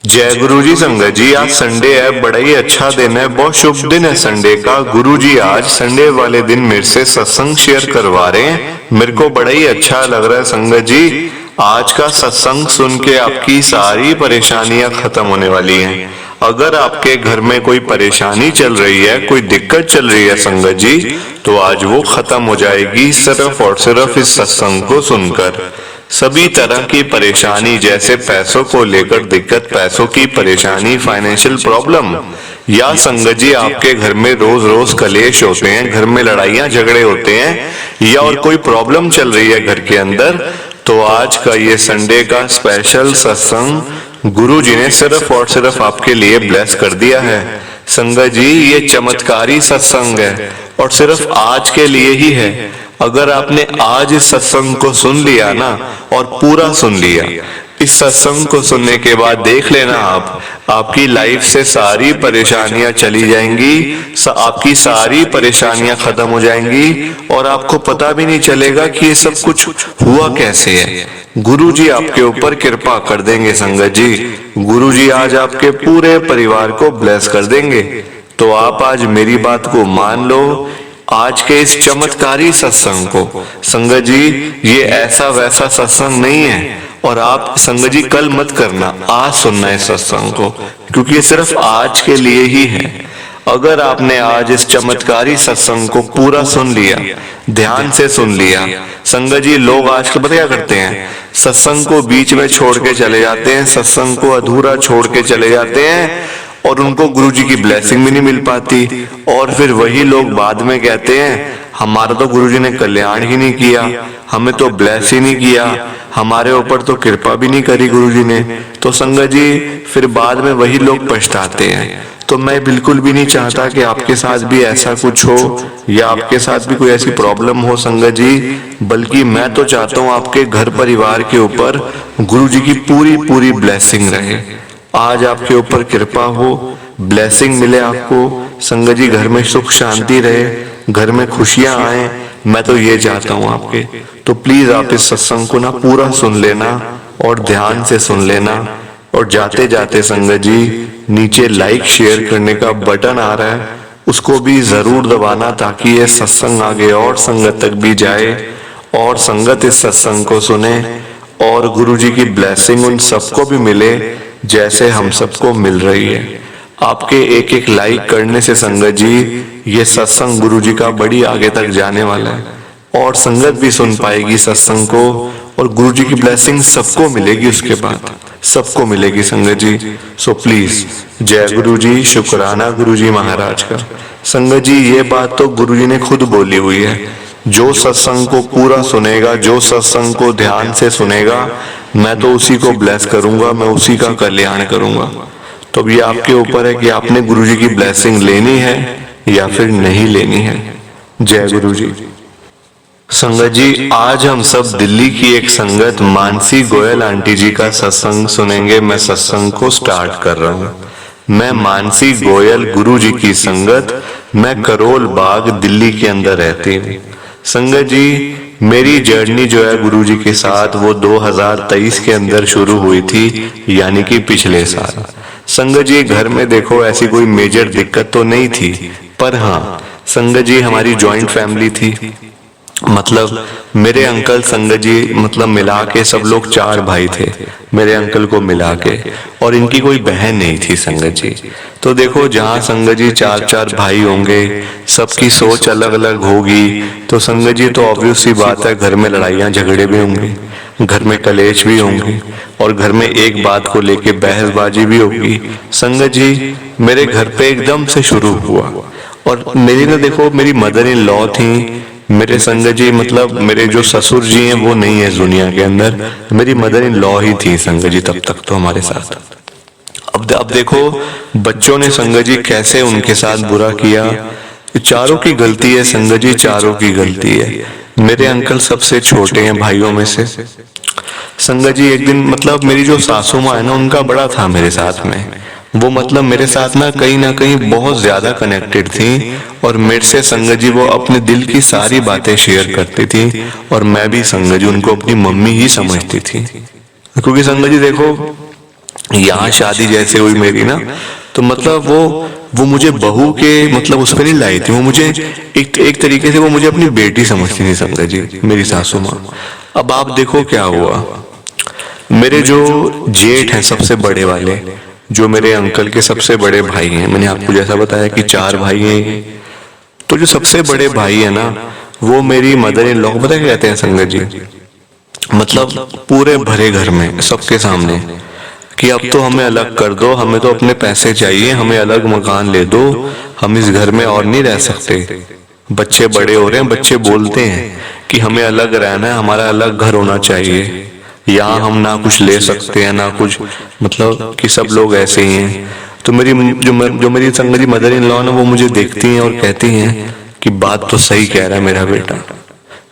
जय गुरु जी। संगत जी, आज संडे है, बड़ा ही अच्छा दिन है, बहुत शुभ दिन है संडे का। गुरु जी आज संडे वाले दिन मेरे से सत्संग शेयर करवा रहे हैं, मेरे को बड़ा ही अच्छा लग रहा है। संगत जी, आज का सत्संग सुन के आपकी सारी परेशानियां खत्म होने वाली हैं। अगर आपके घर में कोई परेशानी चल रही है, कोई दिक्कत चल रही है संगत जी, तो आज वो खत्म हो जाएगी सिर्फ और सिर्फ इस सत्संग को सुनकर। सभी तरह की परेशानी, जैसे पैसों को लेकर दिक्कत, पैसों की परेशानी, फाइनेंशियल प्रॉब्लम, या संगत जी आपके घर में रोज रोज कलेश होते हैं, घर में लड़ाइयां झगड़े होते हैं, या और कोई प्रॉब्लम चल रही है घर के अंदर, तो आज का ये संडे का स्पेशल सत्संग गुरु जी ने सिर्फ और सिर्फ आपके लिए ब्लेस कर दिया है। संगत जी, ये चमत्कारी सत्संग है और सिर्फ आज के लिए ही है। अगर आपने आज इस सत्संग को सुन लिया ना, और पूरा सुन लिया, इस सत्संग को सुनने के बाद देख लेना आपकी लाइफ से सारी परेशानियां चली जाएंगी, आपकी सारी परेशानियां खत्म हो जाएंगी, और आपको पता भी नहीं चलेगा कि ये सब कुछ हुआ कैसे है। गुरु जी आपके ऊपर कृपा कर देंगे संगत जी। गुरु जी आज आपके पूरे परिवार को ब्लेस कर देंगे। तो आप आज मेरी बात को मान लो, आज के इस चमत्कारी सत्संग को। संगत जी, ये ऐसा वैसा सत्संग नहीं है, और आप संगत जी कल मत करना, आज सुनना है सत्संग को, क्योंकि ये सिर्फ आज के लिए ही है। अगर आपने आज इस चमत्कारी सत्संग को पूरा सुन लिया, ध्यान से सुन लिया, संगत जी लोग आजकल पता क्या करते हैं, सत्संग को बीच में छोड़ के चले जाते हैं, सत्संग को अधूरा छोड़ के चले जाते हैं, और उनको गुरु जी की ब्लेसिंग भी नहीं मिल पाती। और फिर वही लोग बाद में कहते हैं, हमारा तो गुरु जी ने कल्याण ही नहीं किया, हमें तो ब्लेस ही नहीं किया, हमारे ऊपर तो कृपा भी नहीं करी गुरु जी ने। तो संगत जी फिर बाद में वही लोग पछताते हैं। तो मैं बिल्कुल भी नहीं चाहता कि आपके साथ भी ऐसा कुछ हो, या आपके साथ भी कोई ऐसी प्रॉब्लम हो संगत जी, बल्कि मैं तो चाहता हूँ आपके घर परिवार के ऊपर गुरु जी की पूरी पूरी ब्लेसिंग रहे। आज आपके ऊपर कृपा हो, ब्लेसिंग मिले आपको संगत जी, घर में सुख शांति रहे, घर में खुशियां आए, मैं तो ये चाहता हूँ आपके। तो प्लीज आप इस सत्संग को ना पूरा सुन लेना, और ध्यान से सुन लेना, और जाते जाते संगत जी नीचे लाइक शेयर करने का बटन आ रहा है, उसको भी जरूर दबाना, ताकि ये सत्संग आगे और संगत तक भी जाए, और संगत इस सत्संग को सुने, और गुरु जी की ब्लेसिंग उन सबको भी मिले जैसे हम सबको मिल रही है। आपके एक एक लाइक करने से संगत जी ये सत्संग गुरु जी का बड़ी आगे तक जाने वाला है, और संगत भी सुन पाएगी सत्संग को, और गुरु जी की ब्लेसिंग सबको मिलेगी, उसके बाद सबको मिलेगी संगत जी। सो प्लीज, जय गुरु जी, शुक्राना गुरु जी महाराज का। संगत जी ये बात तो गुरु जी ने खुद बोली हुई है, जो सत्संग को पूरा सुनेगा, जो सत्संग को ध्यान से सुनेगा, मैं तो उसी को ब्लेस करूंगा, मैं उसी का कल्याण करूंगा। तो ये आपके ऊपर है कि आपने गुरु जी की ब्लेसिंग लेनी है या फिर नहीं लेनी है। जय गुरु जी। संगत जी, आज हम सब दिल्ली की एक संगत मानसी गोयल आंटी जी का सत्संग सुनेंगे। मैं सत्संग को स्टार्ट कर रहा हूँ। मैं मानसी गोयल, गुरु जी की संगत, मैं करोल बाग दिल्ली के अंदर रहती हूँ। संगत जी, मेरी जर्नी जो है गुरु जी के साथ वो 2023 के अंदर शुरू हुई थी, यानी कि पिछले साल। संगत जी घर में देखो ऐसी कोई मेजर दिक्कत तो नहीं थी, पर हाँ संगत जी हमारी जॉइंट फैमिली थी। मतलब मेरे अंकल संगत जी, मतलब मिला के सब लोग 4 भाई थे मेरे अंकल को मिला के, और इनकी कोई बहन नहीं थी संगत जी। तो देखो जहाँ संगत जी 4 भाई होंगे, सबकी सोच अलग अलग होगी, तो संगत जी तो ऑब्वियस सी बात है घर में लड़ाइयाँ झगड़े भी होंगे, घर में कलेश भी होंगे, और घर में एक बात को लेके बहसबाजी भी होगी। संगत जी मेरे घर पे एकदम से शुरू हुआ, और मेरी ना देखो मेरी मदर इन लॉ थी, मेरे संगत जी मतलब मेरे जो ससुर जी हैं वो नहीं है दुनिया के अंदर, मेरी मदर इन लॉ ही थी संगत जी तब तक तो हमारे साथ। अब देखो बच्चों ने संगत जी कैसे उनके साथ बुरा किया। चारों की गलती है संगत जी, चारों की गलती है। मेरे अंकल सबसे छोटे हैं भाइयों में से। संगत जी एक दिन मतलब मेरी जो सासू माँ है ना, उनका बड़ा था मेरे साथ में, वो मतलब मेरे साथ ना कहीं बहुत ज्यादा कनेक्टेड थी, और मेरे से संगत जी वो अपने दिल की सारी बातें शेयर करती थी, और मैं भी संगत जी उनको अपनी मम्मी ही समझती थी। क्योंकि संगत जी देखो यहाँ शादी जैसे हुई मेरी ना, तो मतलब वो मुझे बहू के मतलब उस पर नहीं लाई थी, वो मुझे एक तरीके से वो मुझे अपनी बेटी समझती थी संगत जी, मेरी सासू माँ। अब आप देखो क्या हुआ, मेरे जो जेठ हैं सबसे बड़े वाले, जो मेरे अंकल के सबसे बड़े भाई हैं, मैंने आपको जैसा बताया कि 4 भाई हैं, तो जो सबसे बड़े भाई है ना, वो मेरी मदर इन लॉ को पता क्या कहते हैं संगत जी, मतलब पूरे भरे घर में सबके सामने, कि अब तो हमें अलग कर दो, हमें तो अपने पैसे चाहिए, हमें अलग मकान ले दो, हम इस घर में और नहीं रह सकते। बच्चे बड़े हो रहे हैं, बच्चे बोलते हैं कि हमें अलग रहना है, हमारा अलग घर होना चाहिए, यहाँ हम ना कुछ ले सकते हैं ना कुछ, मतलब कि सब लोग ऐसे ही हैं। तो मेरी जो मेरी संगत जी मदर इन लॉ ना, वो मुझे देखती हैं और कहती हैं कि बात तो सही कह रहा है मेरा बेटा,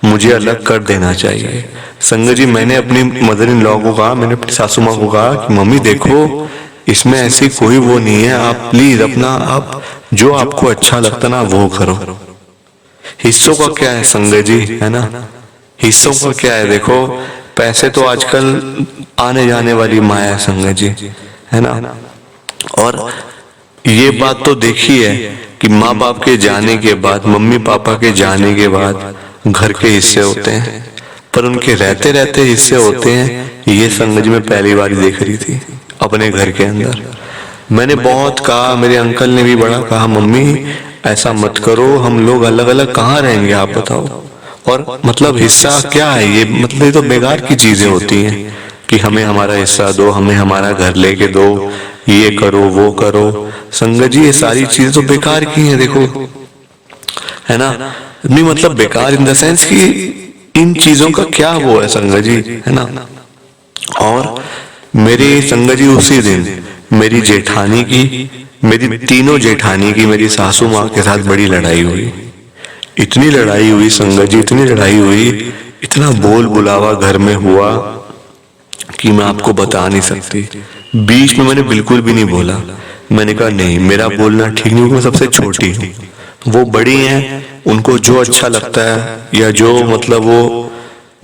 मुझे अलग कर देना चाहिए। संगत जी मैंने अपनी मदर इन लॉ को कहा, मैंने अपनी सासू माँ को कहा कि मम्मी देखो, इसमें ऐसी कोई वो नहीं है, आप प्लीज अपना आप जो आपको अच्छा लगता ना वो करो। हिस्सों का क्या है संगत जी, है ना, हिस्सों का क्या है, देखो पैसे तो आजकल आने जाने वाली माया है संगत जी, है ना। और ये बात तो देखी है कि माँ बाप के जाने के बाद, मम्मी पापा के जाने के बाद घर के हिस्से होते हैं, पर उनके रहते रहते हिस्से होते हैं, ये संगत जी मैं पहली बार देख रही थी अपने घर के अंदर। मैंने बहुत कहा, मेरे अंकल ने भी बड़ा कहा, मम्मी ऐसा मत करो, हम लोग अलग अलग कहाँ रहेंगे आप बताओ, और मतलब हिस्सा क्या है ये, मतलब ये तो बेकार की चीजें होती हैं कि हमें हमारा हिस्सा दो, हमें हमारा घर लेके दो, ये करो वो करो। संगत जी ये सारी चीजें तो बेकार की हैं, देखो, है ना, नहीं मतलब बेकार इन द सेंस कि इन चीजों का क्या वो है संगत जी, है ना। और मेरी संगत जी उसी दिन मेरी जेठानी की, मेरी तीनों जेठानी की मेरी सासू माँ के साथ बड़ी लड़ाई हुई, इतनी लड़ाई हुई संगत जी, इतनी लड़ाई हुई, इतना बोल बुलावा घर में हुआ कि मैं आपको बता नहीं सकती। बीच में मैंने बिल्कुल भी नहीं बोला, मैंने कहा नहीं मेरा बोलना ठीक नहीं, मैं सबसे छोटी हूँ, वो बड़ी हैं, उनको जो अच्छा लगता है या जो मतलब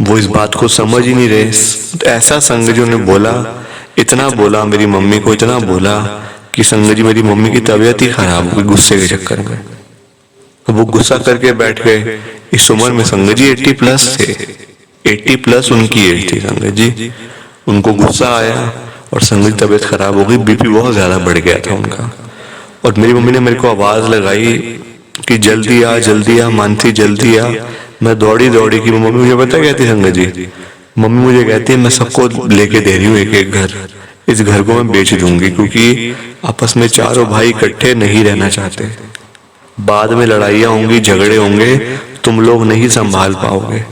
वो इस बात को समझ ही नहीं रहे। ऐसा संगत जी ने बोला, इतना बोला मेरी मम्मी को, इतना बोला कि संगत जी मेरी मम्मी की तबीयत ही खराब हो गई गुस्से के चक्कर में। वो गुस्सा करके बैठ गए। इस उम्र में संगत जी 80+ थे, 80+ उनकी एज थी संगत जी। उनको गुस्सा आया और संगत की तबीयत खराब हो गई, बीपी बहुत ज्यादा बढ़ गया था उनका। और मेरी मम्मी ने मेरे को आवाज लगाई कि जल्दी आ मानसी जल्दी आ। मैं दौड़ी दौड़ी की, मम्मी मुझे पता कहती संगत जी, मम्मी मुझे कहती है मैं सबको लेके दे रही हूँ एक एक घर, इस घर को मैं बेच दूंगी, क्योंकि आपस में चारों भाई इकट्ठे नहीं रहना चाहते, बाद में लड़ाइयाँ होंगी, झगड़े होंगे, तुम लोग नहीं संभाल पाओगे,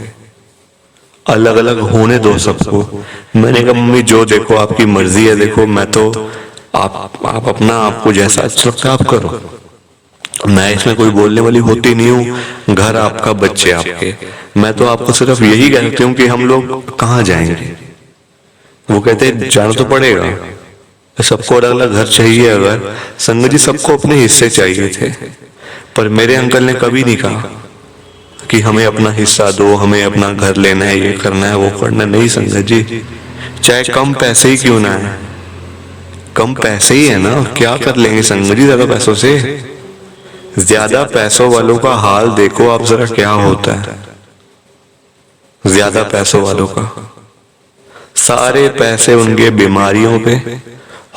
अलग अलग होने दो सबको। मैंने कहा मम्मी जो देखो आपकी मर्जी है, देखो मैं तो आप अपना आपको जैसा अच्छा लगता है आप करो, मैं इसमें कोई बोलने वाली होती नहीं हूँ, घर आपका बच्चे आपके, मैं तो आपको सिर्फ यही कह सकती हूँ कि हम लोग कहाँ जाएंगे। वो कहते जाना तो पड़ेगा, सबको अलग अलग घर चाहिए। अगर संगत जी सबको अपने हिस्से चाहिए थे, पर मेरे अंकल ने कभी नहीं कहा कि हमें अपना हिस्सा दो, हमें अपना घर लेना है, ये करना है वो करना है। नहीं संगत जी, चाहे कम पैसे ही क्यों ना है, कम पैसे ही है ना, क्या कर लेंगे संगत जी ज्यादा पैसों से। ज्यादा पैसों वालों का हाल देखो आप जरा क्या होता है, ज्यादा पैसों वालों का सारे पैसे उनके बीमारियों पे,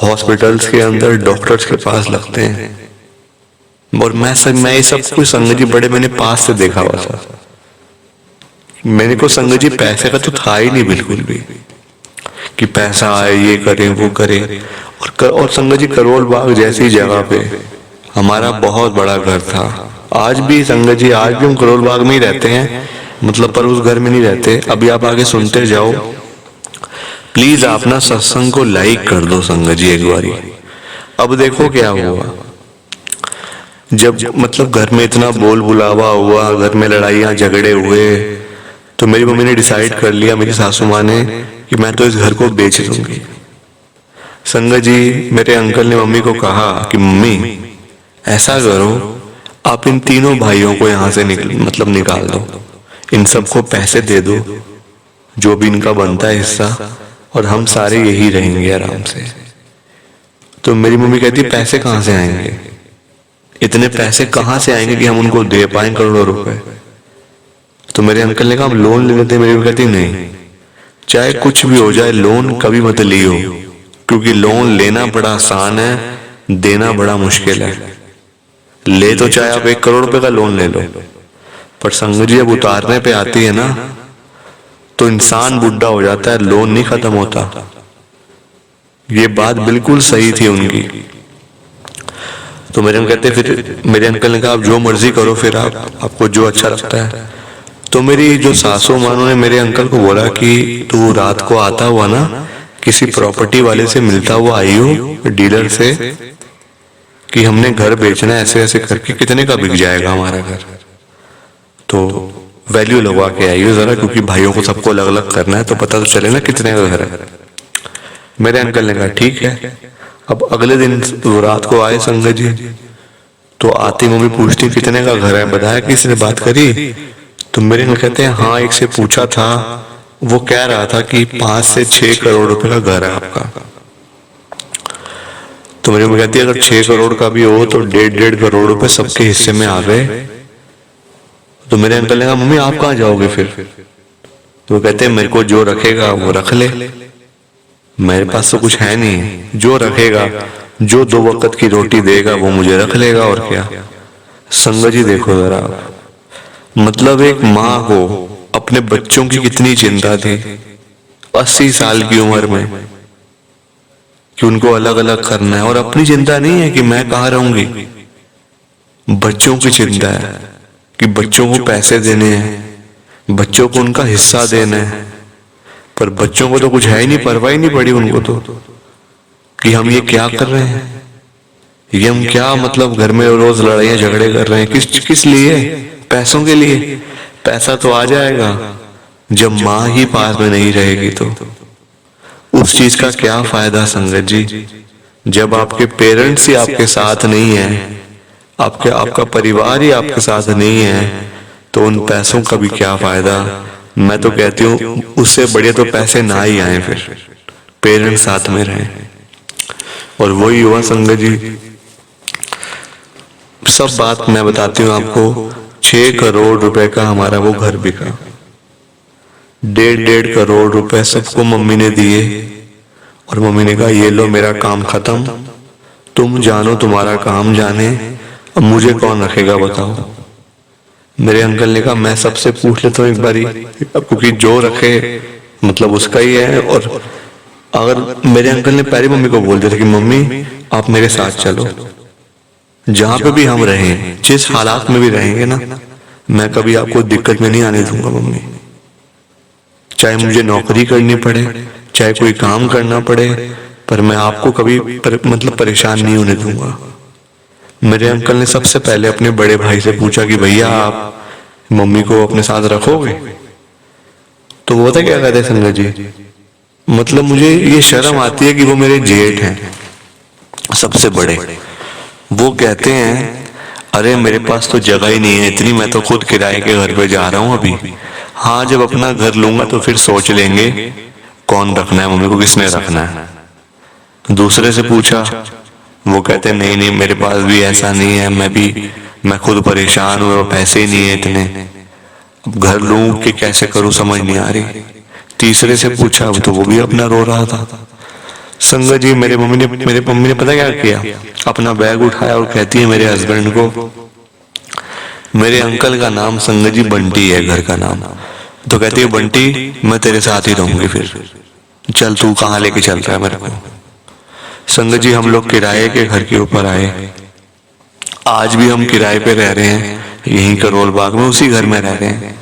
हॉस्पिटल्स के अंदर डॉक्टर्स के पास लगते हैं। और मैं ये सब कुछ संगत जी बड़े मैंने पास से देखा हुआ था। मेरे को संगत जी पैसे का तो था ही नहीं बिल्कुल भी कि पैसा आए ये करें वो करें। और संगत जी करोल बाग जैसी जगह पे हमारा बहुत बड़ा घर था। आज भी संगत जी, आज भी हम करोल बाग में ही रहते हैं, मतलब पर उस घर में नहीं रहते। अभी आप आगे सुनते जाओ, प्लीज आप ना सत्संग को लाइक कर दो संगत जी एक बारी। अब देखो क्या हुआ, जब मतलब घर में इतना बोल बुलावा हुआ, घर में लड़ाइयाँ झगड़े हुए, तो मेरी मम्मी ने डिसाइड कर लिया, मेरी सासू माँ ने, कि मैं तो इस घर को बेच दूंगी। संगत जी मेरे अंकल ने मम्मी को कहा कि मम्मी ऐसा करो, आप इन तीनों भाइयों को यहाँ से निकाल दो, इन सबको पैसे दे दो जो भी इनका बनता है हिस्सा, और हम सारे यही रहेंगे आराम से। तो मेरी मम्मी कहती पैसे कहाँ से आएंगे, इतने पैसे कहाँ से आएंगे कि हम उनको दे पाए करोड़ों रुपए। तो मेरे अंकल ने कहा हम लोन ले लेते। मेरी मम्मी कहती नहीं, चाहे कुछ भी हो जाए लोन कभी मत लियो, क्योंकि लोन लेना बड़ा आसान है, देना बड़ा मुश्किल है। ले तो चाहे आप 1 करोड़ रुपए का लोन ले लो, पर संगत जी जब उतारने पे आती है ना तो इंसान बुढ़ा हो जाता है, लोन नहीं खत्म होता। ये बात बिल्कुल सही थी उनकी। तो मेरे अंकल कहते, फिर मेरे अंकल ने कहा आप जो मर्जी करो, फिर आपको जो अच्छा लगता है। तो मेरी जो सासू माँ ने मेरे अंकल को बोला कि तू रात को आता हुआ ना किसी प्रॉपर्टी वाले से मिलता हुआ आई हो, डीलर से, कि हमने घर बेचना है, ऐसे ऐसे करके कितने का बिक जाएगा हमारा घर, तो वैल्यू लगवा के आई हो जरा, क्योंकि भाइयों को सबको अलग अलग करना है तो पता तो चले ना कितने का घर है। मेरे अंकल ने कहा ठीक है। अब अगले दिन रात को आए संगत जी, तो आती मम्मी पूछती कितने का घर है, बताया किसी ने बात करी? तो मेरे अंकल कहते हैं हाँ एक से पूछा था, वो कह रहा था कि 5 से 6 करोड़ रुपए का घर है आपका। तो मेरी मम्मी कहती है अगर 6 करोड़ का भी हो तो 1.5 करोड़ रुपए सबके हिस्से में आ गए। तो मेरे अंकल ने कहा मम्मी आप कहाँ जाओगे फिर? तो वो कहते हैं मेरे को जो रखेगा वो रख ले, मेरे पास तो कुछ है नहीं, जो रखेगा, जो 2 वक्त की रोटी देगा वो मुझे रख लेगा, और क्या। संगत जी देखो जरा, मतलब एक माँ को अपने बच्चों की कितनी चिंता थी 80 साल की उम्र में, कि उनको अलग अलग करना है, और अपनी चिंता नहीं है कि मैं कहाँ रहूंगी, बच्चों की चिंता है कि बच्चों को पैसे देने हैं, बच्चों को उनका हिस्सा देना है। पर बच्चों को तो कुछ है ही नहीं, परवाह ही नहीं पड़ी उनको तो, कि हम ये क्या कर रहे हैं, ये हम क्या मतलब घर में रोज लड़ाइयां झगड़े कर रहे हैं, किस लिए? पैसों के लिए। पैसा तो आ जाएगा जब माँ ही पास में नहीं रहेगी, तो उस चीज का क्या फायदा संगत जी। जब आपके पेरेंट्स ही आपके साथ नहीं है, आपका परिवार ही आपके साथ नहीं है, तो उन पैसों का भी क्या फायदा। मैं तो कहती हूँ उससे बढ़िया तो पैसे ना ही आए, फिर पेरेंट्स साथ में रहें। और वही हुआ संगत जी, सब बात मैं बताती हूँ आपको। 6 करोड़ रुपए का हमारा वो घर बिका, 1.5 करोड़ रुपए सबको मम्मी ने दिए, और मम्मी ने कहा ये लो मेरा काम खत्म, तुम जानो तुम्हारा काम जाने, अब मुझे कौन रखेगा बताओ। मेरे अंकल ने कहा मैं सबसे पूछ लेता हूँ एक बारी, क्योंकि जो रखे मतलब उसका ही है। और अगर मेरे अंकल ने पहले मम्मी को बोल दिया था कि मम्मी आप मेरे साथ चलो, जहां पे भी हम रहें, जिस हालात में भी रहेंगे ना, मैं कभी आपको दिक्कत में नहीं आने दूंगा मम्मी, चाहे मुझे नौकरी करनी पड़े, चाहे कोई काम करना पड़े, पर मैं आपको कभी मतलब परेशान नहीं होने दूंगा। मेरे अंकल ने सबसे पहले अपने बड़े भाई से पूछा कि भैया आप मम्मी को अपने साथ रखोगे? तो वो पता क्या कहते हैं संगत जी, मतलब मुझे ये शर्म आती है कि वो मेरे जेठ हैं सबसे बड़े, वो कहते हैं अरे मेरे पास तो जगह ही नहीं है इतनी, मैं तो खुद किराए के घर पे जा रहा हूँ अभी, हाँ जब अपना घर लूंगा तो फिर सोच लेंगे कौन रखना है, मम्मी को किसने रखना है। दूसरे से पूछा, वो कहते नहीं नहीं मेरे पास भी ऐसा नहीं है, मैं खुद परेशान हूँ, पैसे ही नहीं है इतने, अब घर लूं कि कैसे करूं समझ नहीं आ रही। तीसरे से पूछा, तो वो भी अपना रो रहा था। संगत जी मेरे मम्मी ने पता क्या किया, अपना बैग उठाया और कहती है मेरे हस्बैंड को, मेरे अंकल का नाम संगत जी बंटी है घर का नाम, तो कहती है बंटी मैं तेरे साथ ही रहूंगी, फिर चल तू कहाँ लेके चल रहा है मेरे को। संगत जी हम लोग किराए के घर के ऊपर आए, आज भी हम किराए पे रह रहे हैं यहीं करोल बाग में, उसी घर में रह रहे हैं।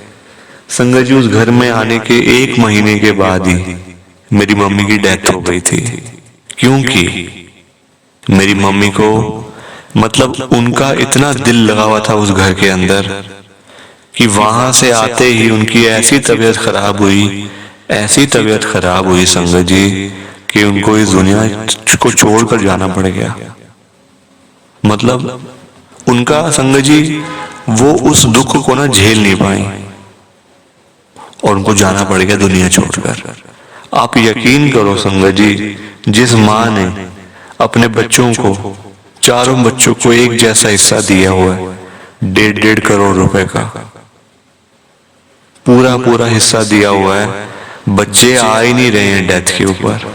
संगत जी उस घर में आने के 1 महीने के बाद ही मेरी मम्मी की डेथ हो गई थी, क्योंकि मेरी मम्मी को मतलब उनका इतना दिल लगा हुआ था उस घर के अंदर कि वहां से आते ही उनकी ऐसी तबीयत खराब हुई, ऐसी तबीयत खराब हुई संगत जी कि उनको इस दुनिया को छोड़कर जाना पड़ गया। मतलब उनका संगत जी वो उस दुख को ना झेल नहीं पाई और उनको जाना पड़ गया दुनिया छोड़कर। आप यकीन करो संगत जी, जिस माँ ने अपने बच्चों को, चारों बच्चों को एक जैसा हिस्सा दिया हुआ है, 1.5 करोड़ रुपए का पूरा पूरा हिस्सा दिया हुआ है। बच्चे आ ही नहीं रहे हैं डेथ के ऊपर।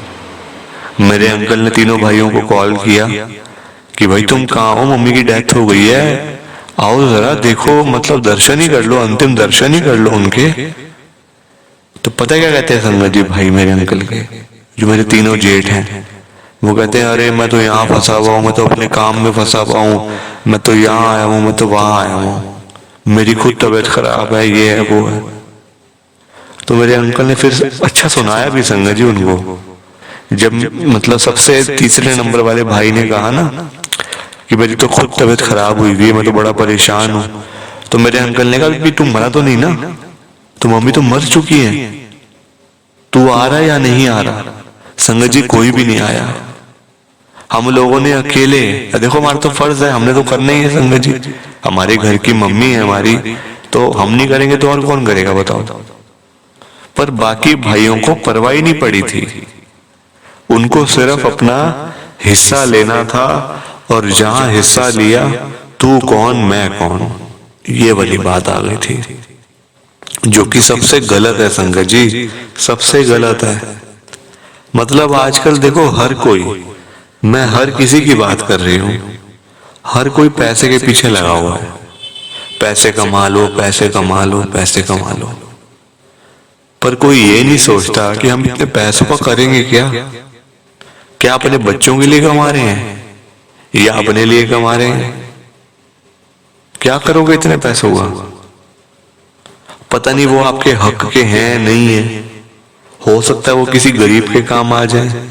मेरे अंकल ने तीनों भाइयों को कॉल किया कि भाई तुम कहाँ हो, मम्मी की डेथ हो गई है, आओ जरा देखो, मतलब दर्शन ही कर लो, अंतिम दर्शन ही कर लो उनके। तो पता क्या कहते हैं संगत जी भाई मेरे अंकल के, जो मेरे तीनों जेठ हैं, वो कहते हैं अरे मैं तो यहाँ फंसा हुआ हूँ, मैं तो अपने काम में फंसा हुआ हूँ, मैं तो यहाँ आया हूँ, मैं तो वहां आया हूँ, मेरी खुद तबीयत खराब है, ये है वो है। तो मेरे अंकल ने फिर अच्छा सुनाया भी संगत जी उनको। जब मतलब सबसे तीसरे नंबर वाले भाई ने कहा ना कि मेरी तो खुद तबीयत खराब हुई है, मैं तो बड़ा परेशान हूँ, तो मेरे अंकल ने कहा कि तू मरा तो नहीं ना, तो मम्मी तो मर चुकी है, तू आ रहा या नहीं आ रहा। संगत जी कोई भी नहीं आया। हम लोगों ने अकेले, देखो हमारा तो फर्ज है, हमने तो करना ही है संगत जी, हमारे घर की मम्मी है हमारी, तो हम नहीं करेंगे तो और कौन करेगा बताओ। पर बाकी भाइयों को परवाह ही नहीं पड़ी थी, उनको सिर्फ अपना हिस्सा लेना था, और जहां हिस्सा लिया तू कौन मैं कौन, ये वाली बात आ गई थी, जो कि सबसे गलत है संगत जी, सबसे गलत है। मतलब आजकल देखो हर कोई, मैं हर किसी की बात कर रही हूं, हर कोई पैसे के पीछे लगा हुआ है, पैसे कमा लो, पैसे कमा लो, पैसे कमा लो, पर कोई ये नहीं सोचता कि हम इतने पैसों का करेंगे क्या। क्या अपने बच्चों के लिए कमा रहे हैं या अपने लिए कमा रहे हैं? क्या करोगे इतने पैसों का? पता नहीं वो आपके हक के हैं नहीं है, हो सकता है वो किसी गरीब के काम आ जाए।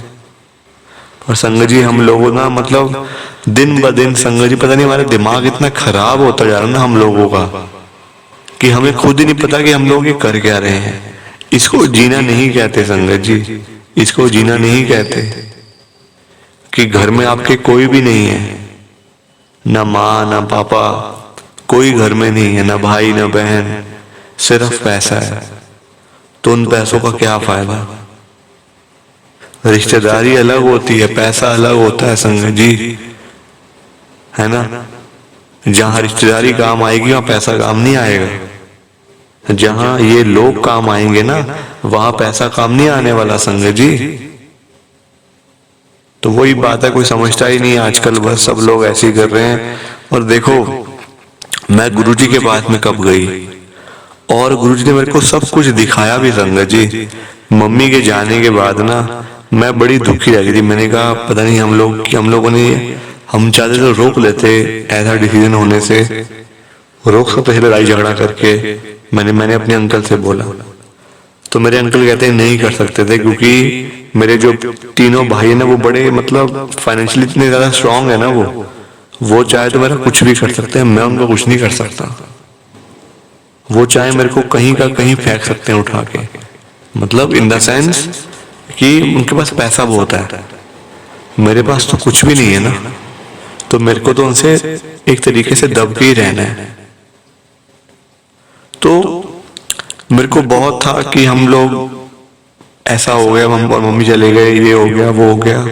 और संगत जी हम लोगों ना मतलब दिन ब दिन संगत जी पता नहीं हमारा दिमाग इतना खराब होता जा रहा है ना हम लोगों का, कि हमें खुद ही नहीं पता कि हम लोग ये कर क्या रहे हैं। इसको जीना नहीं कहते संगत जी, इसको जीना नहीं कहते। कि घर में आपके कोई भी नहीं है, ना माँ ना पापा, कोई घर में नहीं है, ना भाई ना बहन, सिर्फ पैसा है। तो उन पैसों का क्या फायदा? रिश्तेदारी अलग होती है, पैसा अलग होता है संगत जी, है ना। जहां रिश्तेदारी काम आएगी वहां पैसा काम नहीं आएगा। जहां ये लोग काम आएंगे ना वहां पैसा काम नहीं आने वाला संगत जी। तो वही बात है, कोई समझता ही नहीं आजकल, बस सब लोग ऐसे ही कर रहे हैं। और देखो मैं गुरुजी के पास में कब गई, और गुरुजी ने मेरे को सब कुछ दिखाया भी संगत जी। मम्मी के जाने के बाद ना मैं बड़ी दुखी रह गई थी। मैंने कहा पता नहीं हम लोगों ने, हम चाहते तो रोक लेते ऐसा डिसीजन होने से, रोक सकते थे लड़ाई झगड़ा करके। मैंने अपने अंकल से बोला, तो मेरे अंकल कहते हैं नहीं कर सकते थे, क्योंकि मेरे जो तीनों भाई है ना वो बड़े मतलब फाइनेंशियली इतने ज्यादा स्ट्रांग है ना, वो चाहे तो मेरा कुछ भी कर सकते हैं, मैं उनका कुछ नहीं कर सकता। वो चाहे मेरे को कहीं का कहीं फेंक सकते हैं उठा के, मतलब इन द सेंस कि उनके पास पैसा बहुत है, मेरे पास तो कुछ भी नहीं है ना। तो मेरे को तो उनसे एक तरीके से दब के ही रहना है। तो मेरे को बहुत था कि हम लोग ऐसा हो गया, मम्मी चले गए, ये हो गया वो हो गया।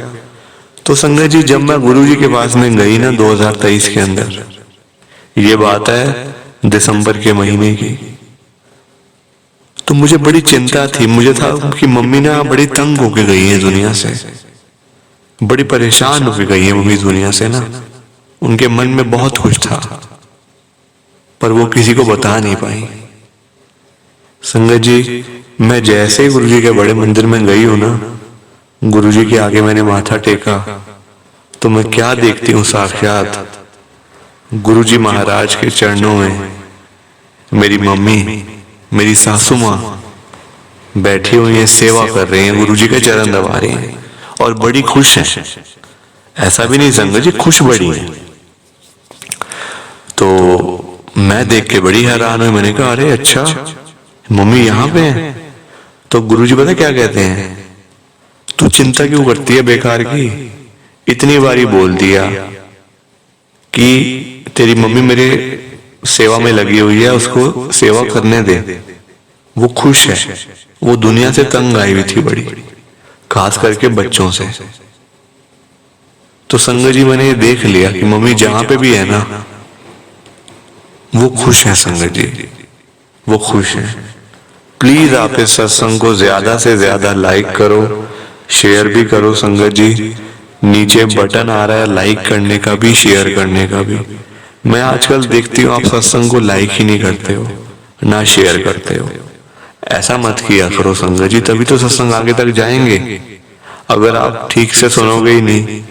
तो संगत जी जब मैं गुरुजी के पास में गई ना 2023 के अंदर, ये बात है दिसंबर के महीने की, तो मुझे बड़ी चिंता थी। मुझे था कि मम्मी ना बड़ी तंग होके गई है दुनिया से, बड़ी परेशान होके गई है मम्मी दुनिया से ना। उनके मन में बहुत कुछ था पर वो किसी को बता नहीं पाई। संगत जी मैं जैसे ही गुरुजी के बड़े मंदिर में गई हूं ना, गुरुजी के आगे मैंने माथा टेका, तो मैं क्या देखती हूँ साक्षात गुरुजी महाराज के चरणों में मेरी मम्मी, मेरी सासू माँ बैठी हुई है, सेवा कर रही हैं, गुरुजी के चरण दबा रही हैं और बड़ी खुश हैं। ऐसा भी नहीं संगत जी, खुश बड़ी हैं। तो मैं देख के बड़ी हैरान हुई। मैंने कहा अरे अच्छा मम्मी यहाँ पे हैं। तो गुरुजी पता क्या कहते हैं, तू चिंता क्यों करती है बेकार की, इतनी बारी बोल दिया कि तेरी मम्मी मेरे सेवा में लगी हुई है, उसको सेवा करने दे, वो खुश है। वो दुनिया से तंग आई हुई थी बड़ी, खास करके बच्चों से। तो संगत जी मैंने ये देख लिया कि मम्मी जहां पे भी है ना वो खुश है। संगत जी वो खुश है। प्लीज आप इस सत्संग को ज्यादा से ज्यादा लाइक करो, शेयर भी करो। संगत जी नीचे बटन आ रहा है लाइक करने का भी, शेयर करने का भी। मैं आजकल देखती हूँ आप सत्संग को लाइक ही नहीं करते हो, ना शेयर करते हो। ऐसा मत किया करो संगत जी, तभी तो सत्संग आगे तक जाएंगे। अगर आप ठीक से सुनोगे ही नहीं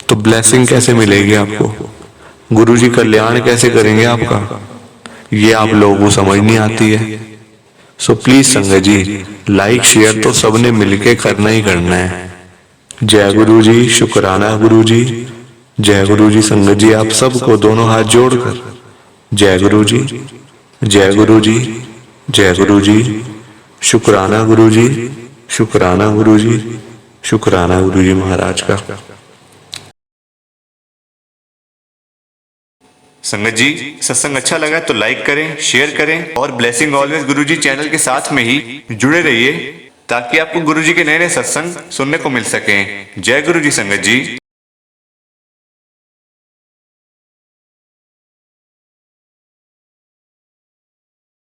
तो ब्लेसिंग कैसे मिलेगी आपको, गुरुजी कल्याण कैसे करेंगे आपका, ये आप लोगों को समझ नहीं आती है। सो प्लीज संगत जी लाइक शेयर तो सबने मिलके करना ही करना है। जय गुरु जी, शुक्राना गुरु जी, जय गुरु जी। संगत जी आप सबको दोनों हाथ जोड़कर जय गुरु जी, जय गुरु जी, जय गुरु जी, शुक्राना गुरु जी, शुक्राना गुरु जी, शुक्राना गुरु जी महाराज का। संगत जी सत्संग अच्छा लगा तो लाइक करें, शेयर करें और ब्लेसिंग ऑलवेज गुरुजी चैनल के साथ में ही जुड़े रहिए ताकि आपको गुरुजी के नए नए सत्संग सुनने को मिल सकें। जय गुरुजी संगत जी।